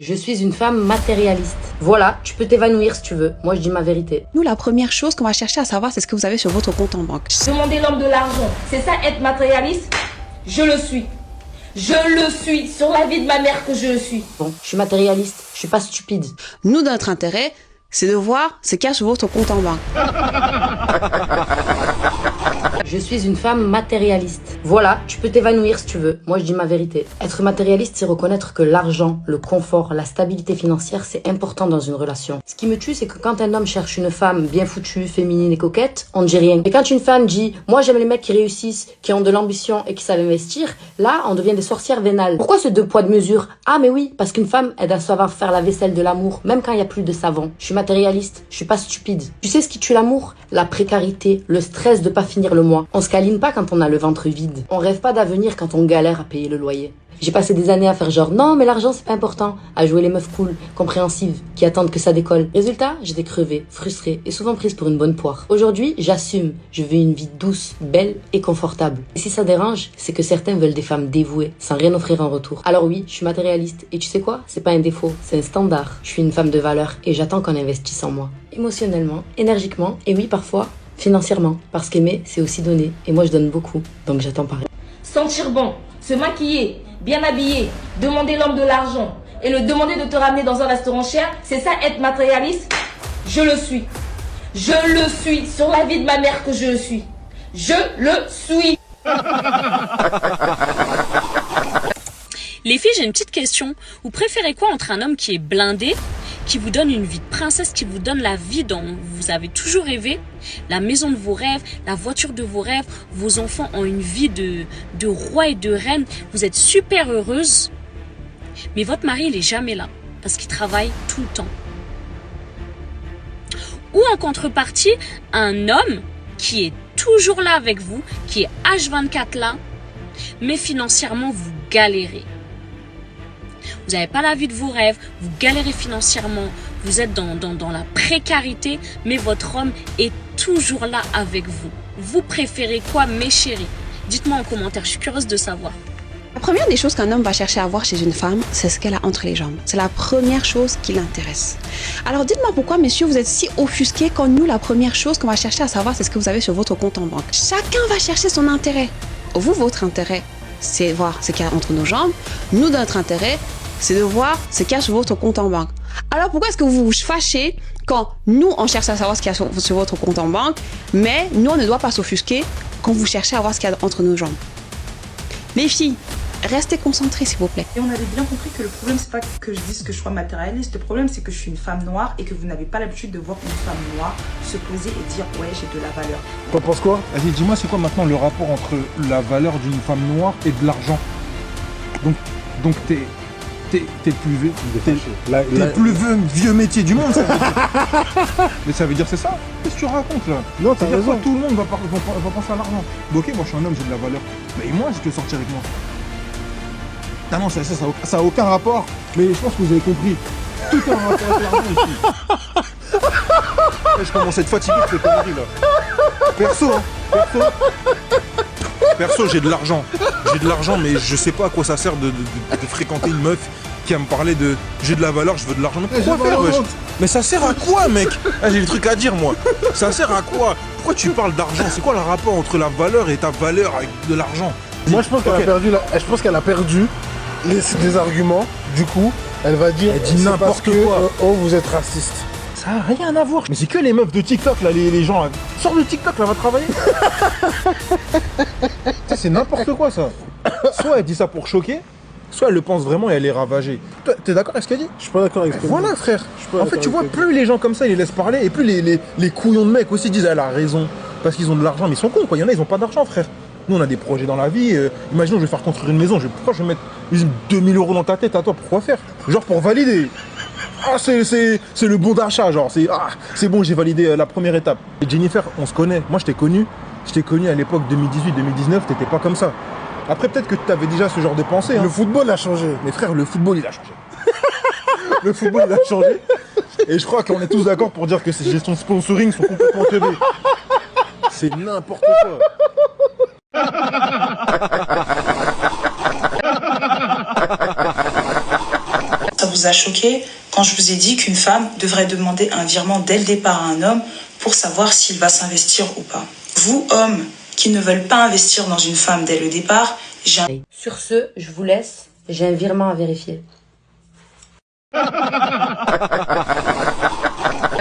Je suis une femme matérialiste. Voilà, tu peux t'évanouir si tu veux. Moi, je dis ma vérité. Nous, la première chose qu'on va chercher à savoir, c'est ce que vous avez sur votre compte en banque. Demander l'homme de l'argent, c'est ça être matérialiste? Je le suis. Je le suis. Sur la vie de ma mère que je le suis. Bon, je suis matérialiste. Je suis pas stupide. Nous, notre intérêt, c'est de voir ce qu'il y a sur votre compte en banque. Je suis une femme matérialiste. Voilà, tu peux t'évanouir si tu veux. Moi, je dis ma vérité. Être matérialiste, c'est reconnaître que l'argent, le confort, la stabilité financière, c'est important dans une relation. Ce qui me tue, c'est que quand un homme cherche une femme bien foutue, féminine et coquette, on ne dit rien. Et quand une femme dit « Moi, j'aime les mecs qui réussissent, qui ont de l'ambition et qui savent investir », là, on devient des sorcières vénales. Pourquoi ce deux poids de mesure? Ah, mais oui, parce qu'une femme, elle doit savoir faire la vaisselle de l'amour, même quand il n'y a plus de savon. Je suis matérialiste, je suis pas stupide. Tu sais ce qui tue l'amour? La précarité, le stress de pas finir le mois. On se câline pas quand on a le ventre vide. On rêve pas d'avenir quand on galère à payer le loyer. J'ai passé des années à faire genre non mais l'argent c'est pas important, à jouer les meufs cool, compréhensives, qui attendent que ça décolle. Résultat, j'étais crevée, frustrée et souvent prise pour une bonne poire. Aujourd'hui, j'assume, je veux une vie douce, belle et confortable. Et si ça dérange, c'est que certains veulent des femmes dévouées, sans rien offrir en retour. Alors oui, je suis matérialiste et tu sais quoi? C'est pas un défaut, c'est un standard. Je suis une femme de valeur et j'attends qu'on investisse en moi. Émotionnellement, énergiquement et oui parfois, financièrement. Parce qu'aimer, c'est aussi donner. Et moi je donne beaucoup, donc j'attends pareil. Sentir bon, se maquiller, bien habillé, demander l'homme de l'argent et le demander de te ramener dans un restaurant cher, c'est ça être matérialiste? Je le suis. Je le suis. Sur la vie de ma mère que je le suis. Je le suis. Les filles, j'ai une petite question. Vous préférez quoi entre un homme qui est blindé, qui vous donne une vie de princesse, qui vous donne la vie dont vous avez toujours rêvé, la maison de vos rêves, la voiture de vos rêves, vos enfants ont une vie de roi et de reine, vous êtes super heureuse, mais votre mari, il est jamais là, parce qu'il travaille tout le temps. Ou en contrepartie, un homme qui est toujours là avec vous, qui est H24 là, mais financièrement, vous galérez. Vous n'avez pas la vie de vos rêves, vous galérez financièrement, vous êtes dans la précarité, mais votre homme est toujours là avec vous. Vous préférez quoi, mes chéris? Dites-moi en commentaire, je suis curieuse de savoir. La première des choses qu'un homme va chercher à voir chez une femme, c'est ce qu'elle a entre les jambes. C'est la première chose qui l'intéresse. Alors dites-moi pourquoi, messieurs, vous êtes si offusqués quand nous, la première chose qu'on va chercher à savoir, c'est ce que vous avez sur votre compte en banque. Chacun va chercher son intérêt. Vous, votre intérêt, c'est voir ce qu'il y a entre nos jambes. Nous, notre intérêt, c'est de voir ce qu'il y a sur votre compte en banque. Alors pourquoi est-ce que vous vous fâchez quand nous, on cherche à savoir ce qu'il y a sur votre compte en banque, mais nous, on ne doit pas s'offusquer quand vous cherchez à voir ce qu'il y a entre nos jambes? Les filles, restez concentrées, s'il vous plaît. Et on avait bien compris que le problème, c'est pas que je dise que je sois matérialiste. Le problème, c'est que je suis une femme noire et que vous n'avez pas l'habitude de voir une femme noire se poser et dire ouais, j'ai de la valeur. T'en penses quoi? Vas-y, dis-moi, c'est quoi maintenant le rapport entre la valeur d'une femme noire et de l'argent? Donc t'es plus vieux. T'es le plus vieux métier du monde, ça veut dire. Mais ça veut dire c'est ça? Qu'est-ce que tu racontes là? Non, t'as raison. Tout le monde va penser à l'argent. Bon, ok, moi je suis un homme, j'ai de la valeur. Mais moi, je te sortir avec moi. Ah non, ça a aucun rapport. Mais je pense que vous avez compris. Tout a un rapport avec l'argent ici. Je commence à être fatigué de cette connerie là. Perso, j'ai de l'argent. J'ai de l'argent, mais je sais pas à quoi ça sert de fréquenter une meuf qui va me parler de j'ai de la valeur, je veux de l'argent. Mais pourquoi faire, wesh? Mais ça sert à quoi, mec? Ah, j'ai des trucs à dire, moi. Ça sert à quoi? Pourquoi tu parles d'argent? C'est quoi le rapport entre la valeur et ta valeur avec de l'argent? Moi, je pense qu'elle a perdu les arguments. Du coup, elle va dire elle dit n'importe quoi. Oh, vous êtes raciste. Ça n'a rien à voir. Mais c'est que les meufs de TikTok, là, les gens. Là. Sors de TikTok, là, va travailler. Ça, c'est n'importe quoi, ça. Soit elle dit ça pour choquer, soit elle le pense vraiment et elle est ravagée. Toi, t'es d'accord avec ce qu'elle dit? Je suis pas d'accord avec ce qu'elle dit. Voilà, frère. En fait, tu vois, plus les gens comme ça, ils les laissent parler, et plus les couillons de mecs aussi disent elle a raison. Parce qu'ils ont de l'argent, mais ils sont cons, quoi. Il y en a, ils ont pas d'argent, frère. Nous, on a des projets dans la vie. Imaginons, je vais faire construire une maison. Pourquoi je vais mettre 2000 € dans ta tête à toi? Pourquoi faire? Genre pour valider. Ah, c'est le bon d'achat, genre. C'est bon, j'ai validé la première étape. Et Jennifer, on se connaît. Moi, je t'ai connu à l'époque 2018-2019, t'étais pas comme ça. Après, peut-être que tu avais déjà ce genre de pensée. Le football a changé. Mais frère, le football, il a changé. Le football, il a changé. Et je crois qu'on est tous d'accord pour dire que ces gestions de sponsoring sont complètement teubées. C'est n'importe quoi. Ça vous vous a choqué quand je vous ai dit qu'une femme devrait demander un virement dès le départ à un homme pour savoir s'il va s'investir ou pas. Vous, hommes, qui ne veulent pas investir dans une femme dès le départ, Sur ce, je vous laisse. J'ai un virement à vérifier.